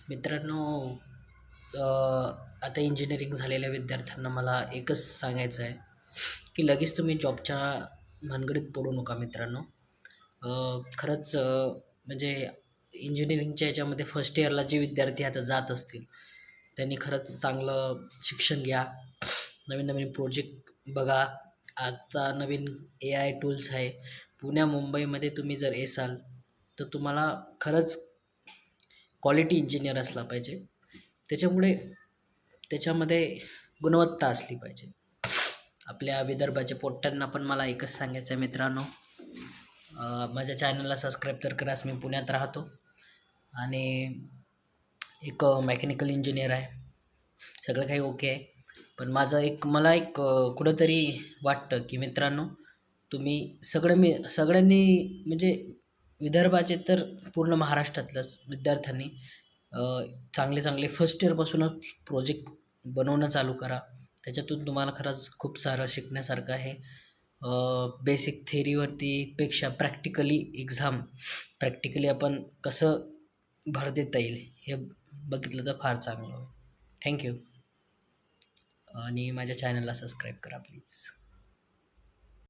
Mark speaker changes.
Speaker 1: मित्रांनो, आता इंजिनिअरिंग झालेल्या विद्यार्थ्यांना मला एकच सांगायचं आहे की लगेच तुम्ही जॉबच्या भानगडीत पडू नका मित्रांनो. खरंच म्हणजे इंजिनिअरिंगच्या ह्याच्यामध्ये फर्स्ट इयरला जे विद्यार्थी आता जात असतील त्यांनी खरंच चांगलं शिक्षण घ्या. नवीन नवीन प्रोजेक्ट बघा. आता नवीन AI टूल्स आहे. पुण्या मुंबईमध्ये तुम्ही जर येसाल तर तुम्हाला खरंच क्वालिटी इंजिनियर असला पाहिजे. त्याच्यामुळे त्याच्यामध्ये गुणवत्ता असली पाहिजे. आपल्या विदर्भाच्या पोट्ट्यांना पण मला एकच सांगायचं आहे मित्रांनो, माझ्या चॅनलला सबस्क्राईब तर कराच. मी पुण्यात राहतो आणि एक मेकॅनिकल इंजिनियर आहे. सगळं काही ओके आहे. पण मला एक कुठंतरी वाटतं की मित्रांनो, तुम्ही सगळ्यांनी म्हणजे विदर्भाचे तर पूर्ण महाराष्ट्रातल्याच विद्यार्थ्यांनी अ, चांगले चांगले फर्स्ट इयरपासूनच प्रोजेक्ट बनवणं चालू करा. त्याच्यातून तुम्हाला खरंच खूप सारं शिकण्यासारखं आहे. बेसिक थेअरीवरती पेक्षा प्रॅक्टिकली आपण कसं भर देता येईल हे बघितलं तर फार चांगलं होईल. थँक्यू. आणि माझ्या चॅनलला सबस्क्राईब करा प्लीज.